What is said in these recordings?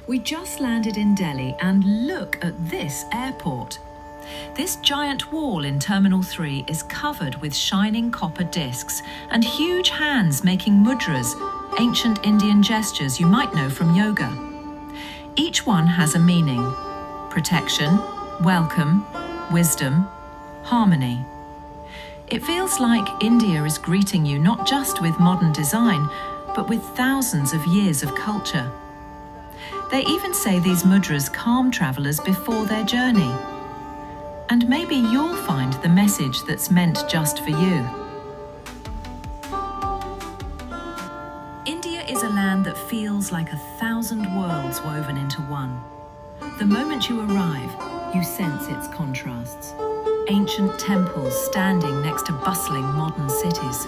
We just landed in Delhi and look at this airport. This giant wall in Terminal 3 is covered with shining copper discs and huge hands making mudras, ancient Indian gestures you might know from yoga. Each one has a meaning: protection, welcome, wisdom, harmony. It feels like India is greeting you not just with modern design, but with thousands of years of culture. They even say these mudras calm travellers before their journey. And maybe you'll find the message that's meant just for you. India is a land that feels like 1,000 worlds woven into one. The moment you arrive, you sense its contrasts. Ancient temples standing next to bustling modern cities.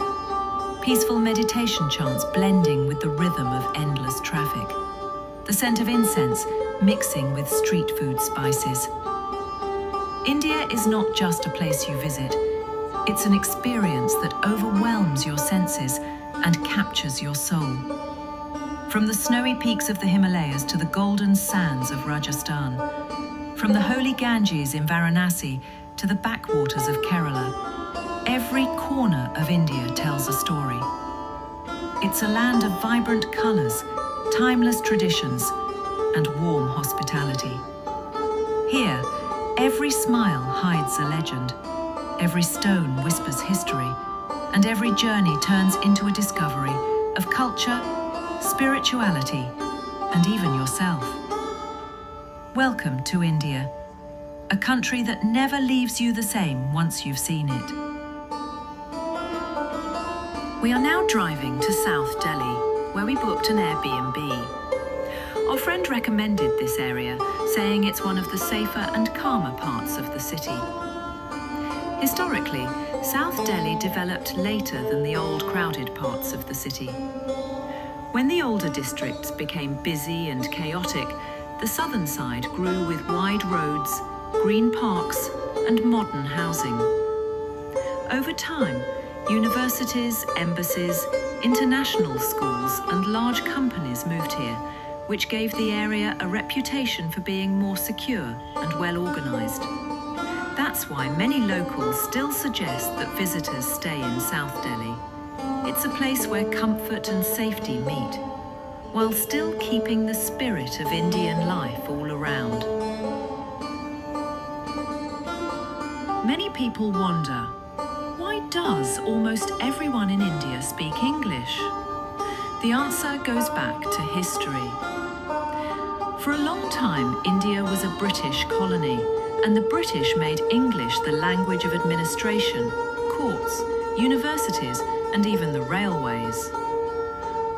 Peaceful meditation chants blending with the rhythm of endless traffic. The scent of incense mixing with street food spices. India is not just a place you visit. It's an experience that overwhelms your senses and captures your soul. From the snowy peaks of the Himalayas to the golden sands of Rajasthan. From the holy Ganges in Varanasi to the backwaters of Kerala. Every corner of India tells a story. It's a land of vibrant colours, timeless traditions, and warm hospitality. Here, every smile hides a legend, every stone whispers history, and every journey turns into a discovery of culture, spirituality, and even yourself. Welcome to India, a country that never leaves you the same once you've seen it. We are now driving to South Delhi, where we booked an Airbnb. Our friend recommended this area, saying it's one of the safer and calmer parts of the city. Historically, South Delhi developed later than the old crowded parts of the city. When the older districts became busy and chaotic, the southern side grew with wide roads, green parks, and modern housing. Over time, universities, embassies, international schools, and large companies moved here, which gave the area a reputation for being more secure and well-organised. That's why many locals still suggest that visitors stay in South Delhi. It's a place where comfort and safety meet, while still keeping the spirit of Indian life all around. Many people wonder, why does almost everyone in India speak English? The answer goes back to history. For a long time, India was a British colony, and the British made English the language of administration, courts, universities, and even the railways.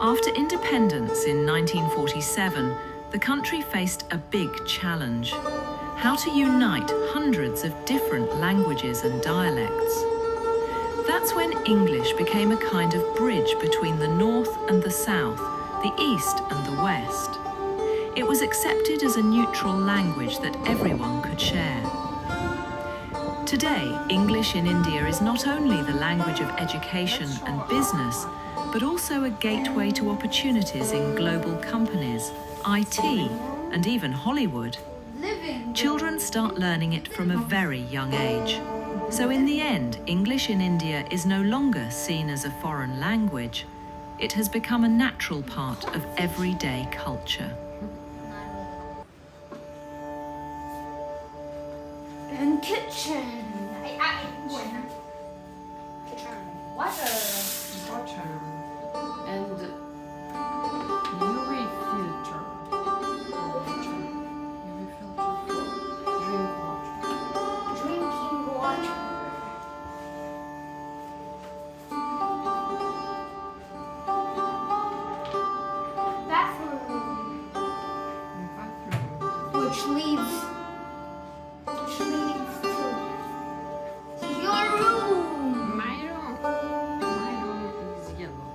After independence in 1947, the country faced a big challenge: how to unite hundreds of different languages and dialects. That's when English became a kind of bridge between the north and the south, the east and the west. It was accepted as a neutral language that everyone could share. Today, English in India is not only the language of education and business, but also a gateway to opportunities in global companies, IT, and even Hollywood. Children start learning it from a very young age. So in the end, English in India is no longer seen as a foreign language. It has become a natural part of everyday culture. And kitchen. Water. And UV filter. UV filter for Drinking water. Bathroom. bathroom. Which leads to your room. My room is yellow.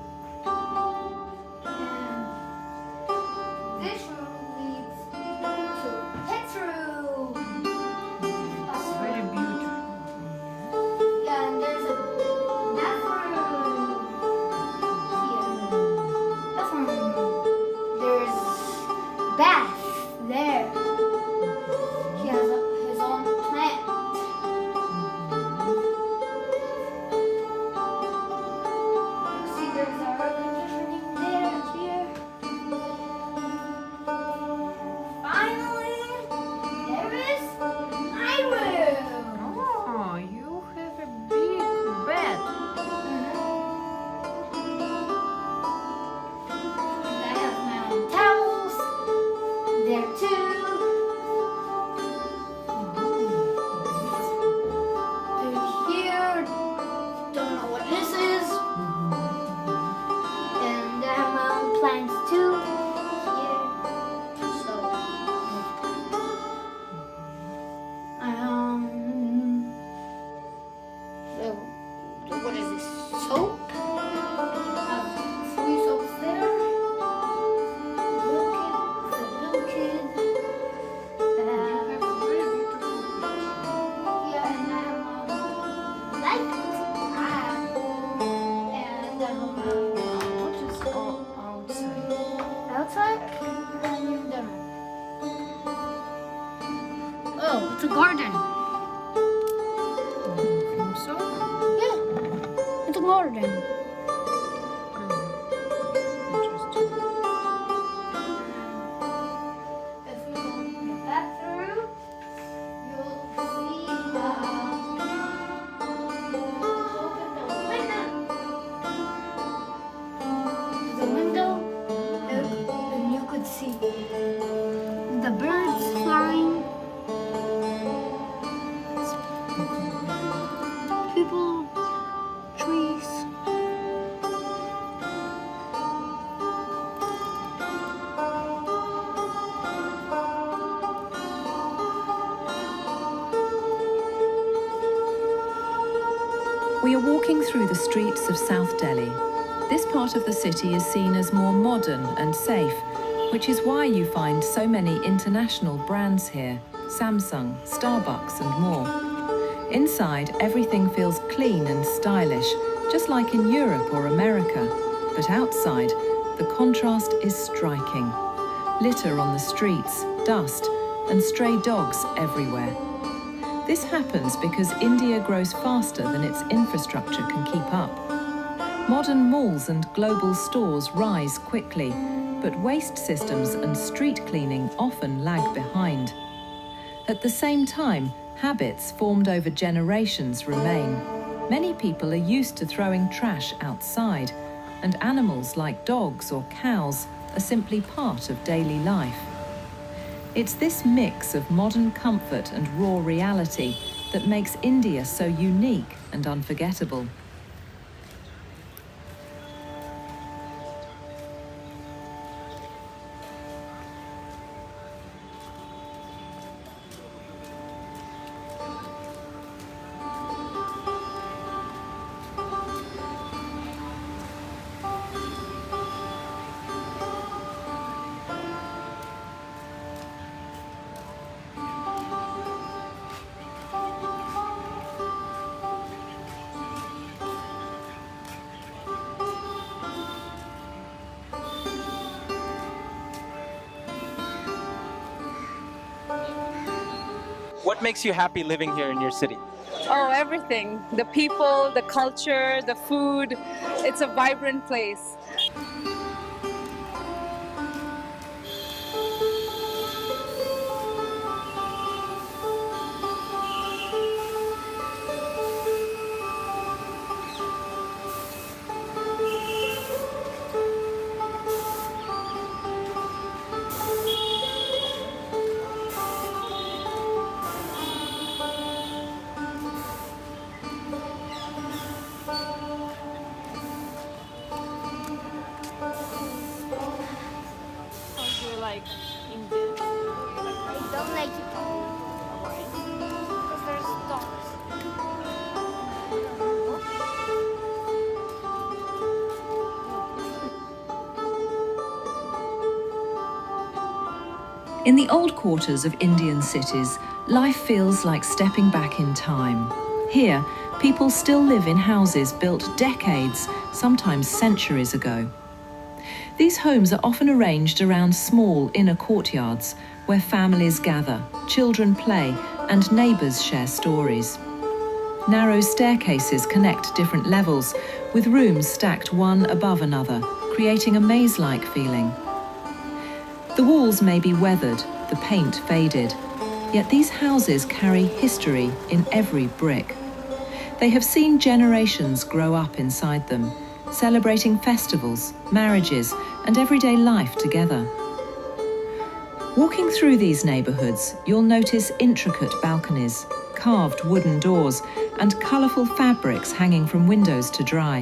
what is this? Soap? Free soaps there. Little kid. Yeah, and I have light. And What is outside? outside. And you've done it. Oh, it's a garden. So? Yeah, it's a garden. Interesting. If you go in the bathroom, you'll see open the window, and you could see the birds flying, people, trees. We are walking through the streets of South Delhi. This part of the city is seen as more modern and safe, which is why you find so many international brands here: Samsung, Starbucks, and more. Inside, everything feels clean and stylish, just like in Europe or America. But outside, the contrast is striking. Litter on the streets, dust, and stray dogs everywhere. This happens because India grows faster than its infrastructure can keep up. Modern malls and global stores rise quickly, but waste systems and street cleaning often lag behind. At the same time, habits formed over generations remain. Many people are used to throwing trash outside, and animals like dogs or cows are simply part of daily life. It's this mix of modern comfort and raw reality that makes India so unique and unforgettable. What makes you happy living here in your city? Oh, everything. The people, the culture, the food. It's a vibrant place. I don't like it. Because there's dogs. In the old quarters of Indian cities, life feels like stepping back in time. Here, people still live in houses built decades, sometimes centuries ago. These homes are often arranged around small inner courtyards where families gather, children play, and neighbours share stories. Narrow staircases connect different levels, with rooms stacked one above another, creating a maze-like feeling. The walls may be weathered, the paint faded, yet these houses carry history in every brick. They have seen generations grow up inside them, celebrating festivals, marriages, and everyday life together. Walking through these neighbourhoods, you'll notice intricate balconies, carved wooden doors, and colourful fabrics hanging from windows to dry.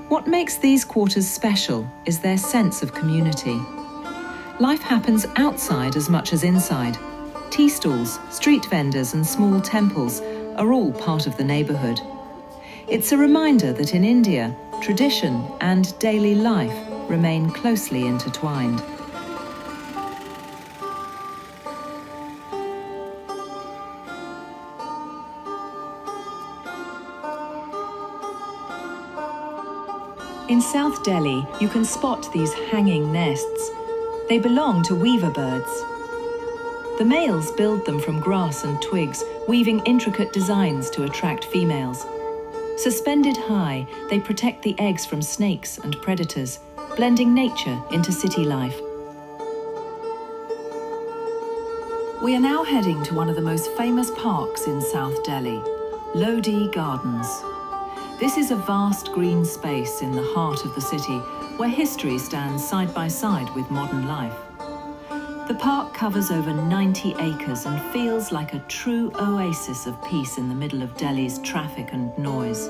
What makes these quarters special is their sense of community. Life happens outside as much as inside. Tea stalls, street vendors, and small temples are all part of the neighbourhood. It's a reminder that in India, tradition and daily life remain closely intertwined. In South Delhi, you can spot these hanging nests. They belong to weaver birds. The males build them from grass and twigs, weaving intricate designs to attract females. Suspended high, they protect the eggs from snakes and predators, blending nature into city life. We are now heading to one of the most famous parks in South Delhi, Lodi Gardens. This is a vast green space in the heart of the city, where history stands side by side with modern life. The park covers over 90 acres and feels like a true oasis of peace in the middle of Delhi's traffic and noise.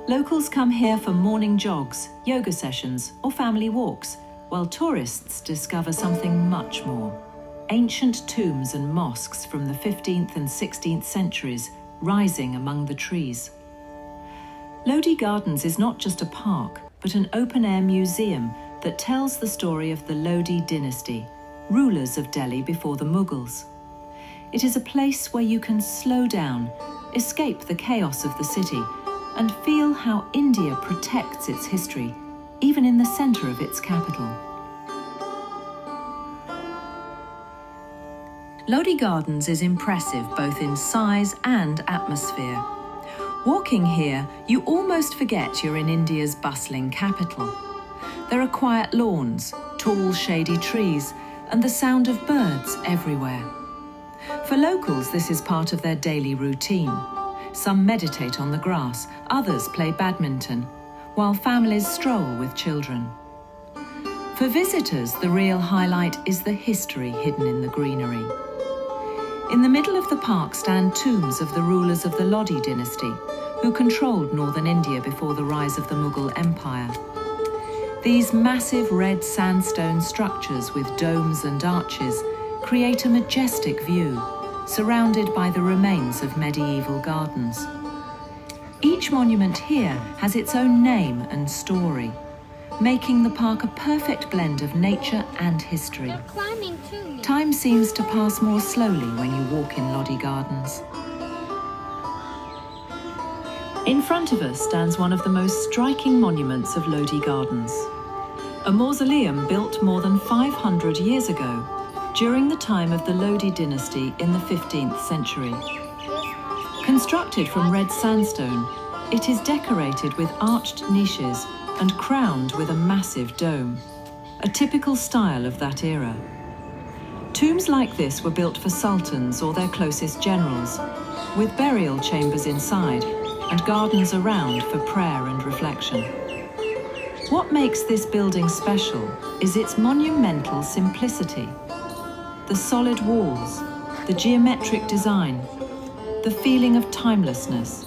Locals come here for morning jogs, yoga sessions, or family walks, while tourists discover something much more. Ancient tombs and mosques from the 15th and 16th centuries rising among the trees. Lodi Gardens is not just a park, but an open-air museum that tells the story of the Lodi dynasty, rulers of Delhi before the Mughals. It is a place where you can slow down, escape the chaos of the city, and feel how India protects its history, even in the centre of its capital. Lodi Gardens is impressive both in size and atmosphere. Walking here, you almost forget you're in India's bustling capital. There are quiet lawns, tall shady trees, and the sound of birds everywhere. For locals, this is part of their daily routine. Some meditate on the grass, others play badminton, while families stroll with children. For visitors, the real highlight is the history hidden in the greenery. In the middle of the park stand tombs of the rulers of the Lodi dynasty, who controlled northern India before the rise of the Mughal Empire. These massive red sandstone structures with domes and arches create a majestic view, surrounded by the remains of medieval gardens. Each monument here has its own name and story, making the park a perfect blend of nature and history. They're climbing too. Time seems to pass more slowly when you walk in Lodi Gardens. In front of us stands one of the most striking monuments of Lodi Gardens. A mausoleum built more than 500 years ago, during the time of the Lodi dynasty in the 15th century. Constructed from red sandstone, it is decorated with arched niches and crowned with a massive dome, a typical style of that era. Tombs like this were built for sultans or their closest generals, with burial chambers inside and gardens around for prayer and reflection. What makes this building special is its monumental simplicity. The solid walls, the geometric design, the feeling of timelessness.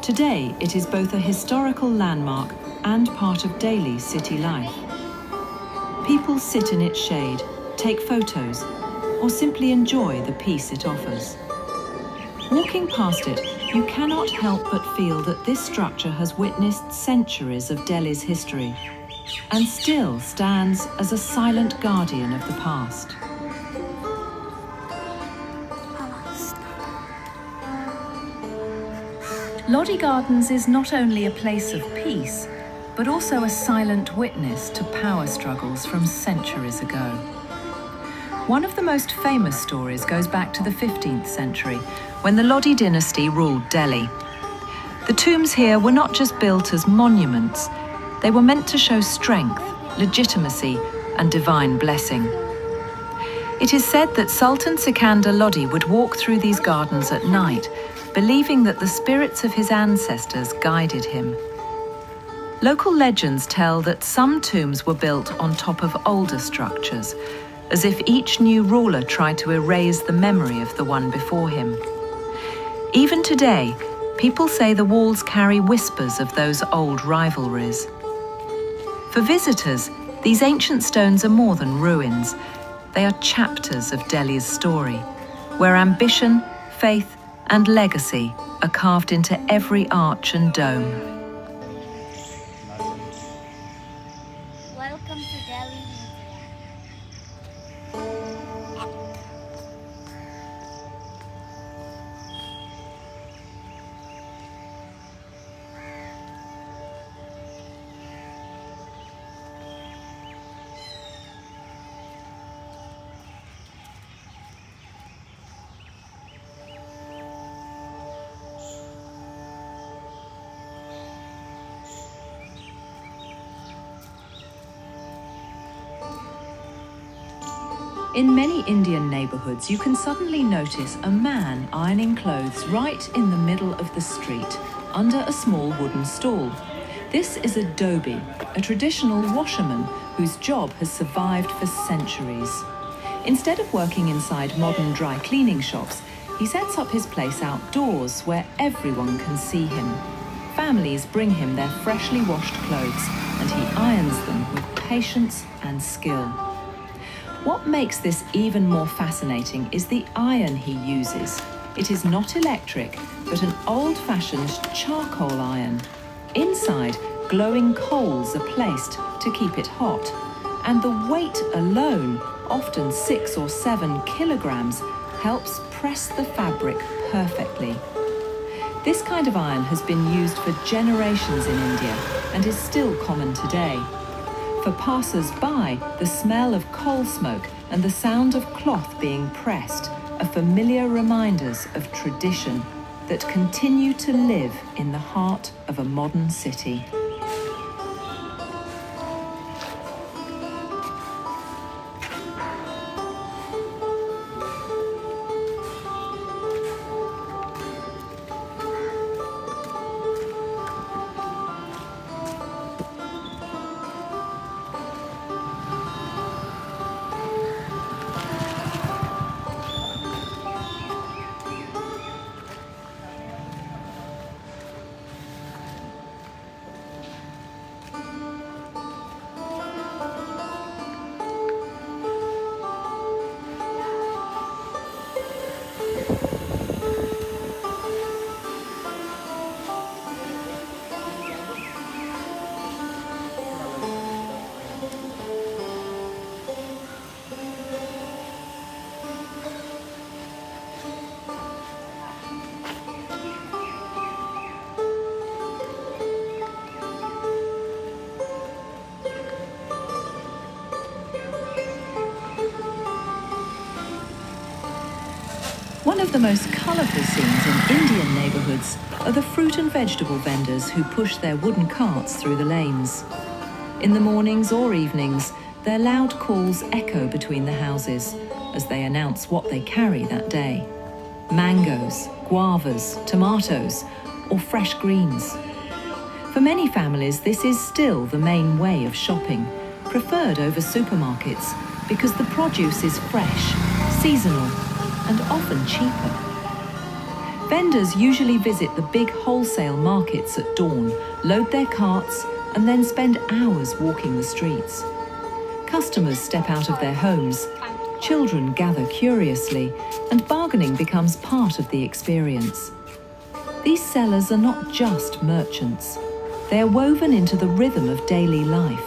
Today, it is both a historical landmark and part of daily city life. People sit in its shade, take photos, or simply enjoy the peace it offers. Walking past it, you cannot help but feel that this structure has witnessed centuries of Delhi's history and still stands as a silent guardian of the past. Lodi Gardens is not only a place of peace, but also a silent witness to power struggles from centuries ago. One of the most famous stories goes back to the 15th century, when the Lodi dynasty ruled Delhi. The tombs here were not just built as monuments, they were meant to show strength, legitimacy, and divine blessing. It is said that Sultan Sikandar Lodi would walk through these gardens at night, believing that the spirits of his ancestors guided him. Local legends tell that some tombs were built on top of older structures, as if each new ruler tried to erase the memory of the one before him. Even today, people say the walls carry whispers of those old rivalries. For visitors, these ancient stones are more than ruins. They are chapters of Delhi's story, where ambition, faith, and legacy are carved into every arch and dome. Welcome to Delhi, India. In many Indian neighborhoods, you can suddenly notice a man ironing clothes right in the middle of the street, under a small wooden stall. This is a dhobi, a traditional washerman whose job has survived for centuries. Instead of working inside modern dry cleaning shops, he sets up his place outdoors where everyone can see him. Families bring him their freshly washed clothes, and he irons them with patience and skill. What makes this even more fascinating is the iron he uses. It is not electric, but an old-fashioned charcoal iron. Inside, glowing coals are placed to keep it hot, and the weight alone, often 6 or 7 kilograms, helps press the fabric perfectly. This kind of iron has been used for generations in India and is still common today. For passers-by, the smell of coal smoke and the sound of cloth being pressed are familiar reminders of tradition that continue to live in the heart of a modern city. One of the most colourful scenes in Indian neighbourhoods are the fruit and vegetable vendors who push their wooden carts through the lanes. In the mornings or evenings, their loud calls echo between the houses as they announce what they carry that day. Mangoes, guavas, tomatoes, or fresh greens. For many families, this is still the main way of shopping, preferred over supermarkets because the produce is fresh, seasonal, and often cheaper. Vendors usually visit the big wholesale markets at dawn, load their carts, and then spend hours walking the streets. Customers step out of their homes, children gather curiously, and bargaining becomes part of the experience. These sellers are not just merchants. They are woven into the rhythm of daily life.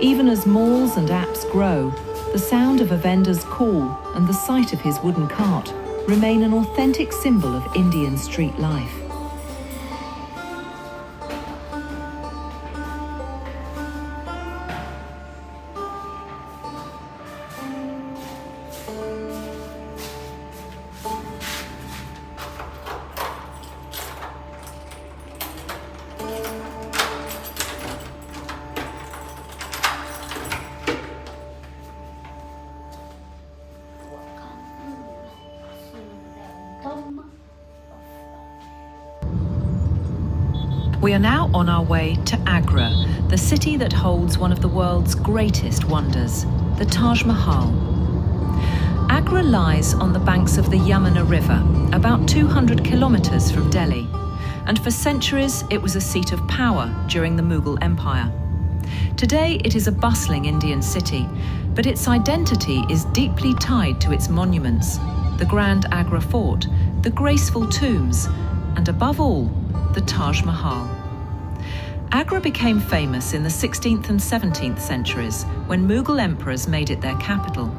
Even as malls and apps grow, the sound of a vendor's call and the sight of his wooden cart remain an authentic symbol of Indian street life. We are now on our way to Agra, the city that holds one of the world's greatest wonders, the Taj Mahal. Agra lies on the banks of the Yamuna River, about 200 kilometers from Delhi, and for centuries it was a seat of power during the Mughal Empire. Today it is a bustling Indian city, but its identity is deeply tied to its monuments: the Grand Agra Fort, the graceful tombs, and above all, the Taj Mahal. Agra became famous in the 16th and 17th centuries when Mughal emperors made it their capital.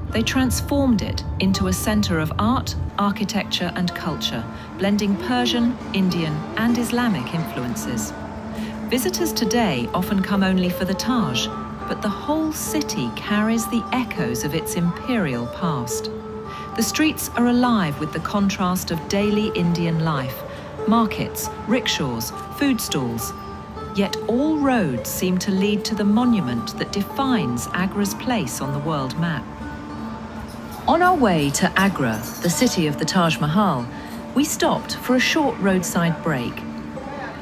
They transformed it into a centre of art, architecture and culture, blending Persian, Indian and Islamic influences. Visitors today often come only for the Taj, but the whole city carries the echoes of its imperial past. The streets are alive with the contrast of daily Indian life, markets, rickshaws, food stalls. Yet all roads seem to lead to the monument that defines Agra's place on the world map. On our way to Agra, the city of the Taj Mahal, we stopped for a short roadside break.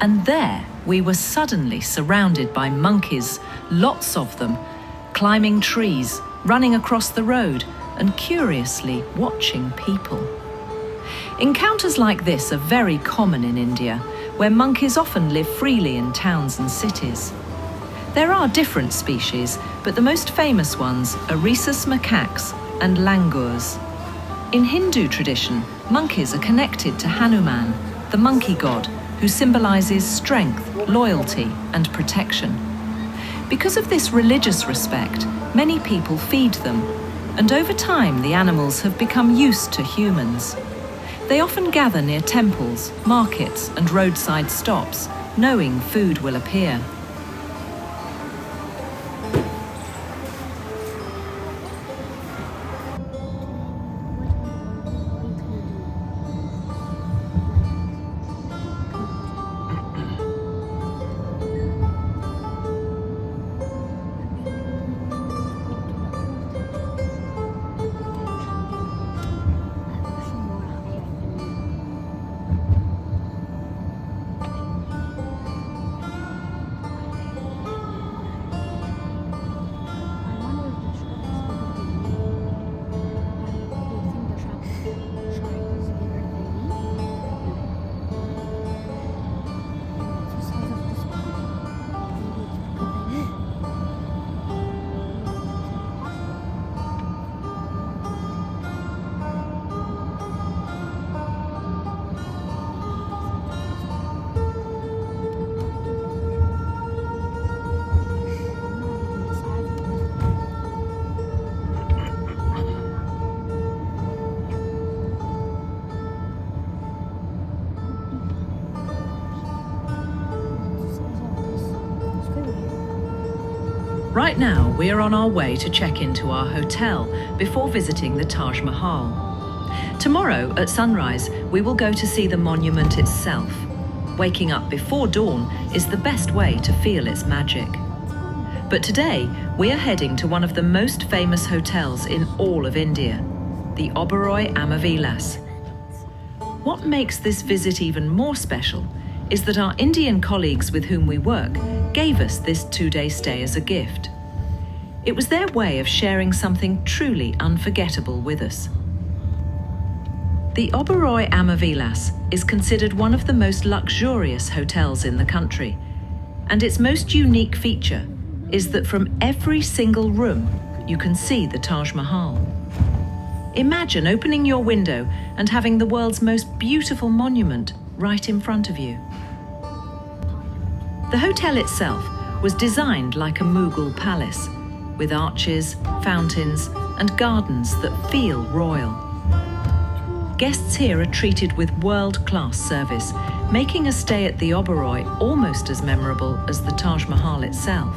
And there we were suddenly surrounded by monkeys, lots of them, climbing trees, running across the road, and curiously watching people. Encounters like this are very common in India, where monkeys often live freely in towns and cities. There are different species, but the most famous ones are rhesus macaques and langurs. In Hindu tradition, monkeys are connected to Hanuman, the monkey god, who symbolizes strength, loyalty, and protection. Because of this religious respect, many people feed them, and over time the animals have become used to humans. They often gather near temples, markets, and roadside stops, knowing food will appear. Right now, we are on our way to check into our hotel before visiting the Taj Mahal. Tomorrow, at sunrise, we will go to see the monument itself. Waking up before dawn is the best way to feel its magic. But today, we are heading to one of the most famous hotels in all of India, the Oberoi Amavilas. What makes this visit even more special is that our Indian colleagues with whom we work gave us this 2-day stay as a gift. It was their way of sharing something truly unforgettable with us. The Oberoi Amavilas is considered one of the most luxurious hotels in the country, and its most unique feature is that from every single room you can see the Taj Mahal. Imagine opening your window and having the world's most beautiful monument right in front of you. The hotel itself was designed like a Mughal palace, with arches, fountains, and gardens that feel royal. Guests here are treated with world-class service, making a stay at the Oberoi almost as memorable as the Taj Mahal itself.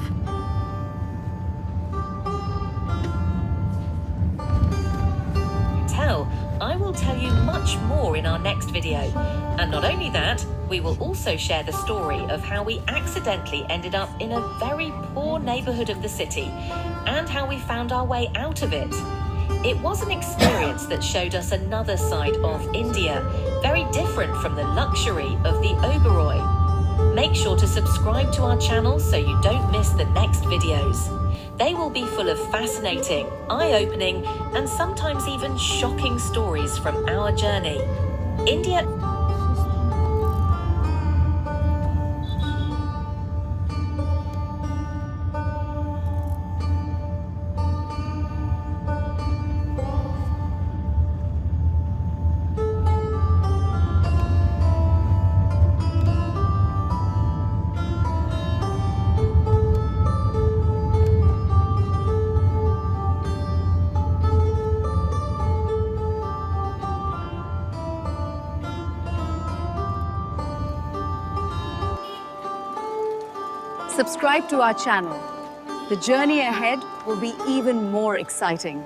I will tell you much more in our next video. And not only that, we will also share the story of how we accidentally ended up in a very poor neighborhood of the city and how we found our way out of it. It was an experience that showed us another side of India, very different from the luxury of the Oberoi. Make sure to subscribe to our channel so you don't miss the next videos. They will be full of fascinating, eye-opening, and sometimes even shocking stories from our journey. India. Subscribe to our channel. The journey ahead will be even more exciting.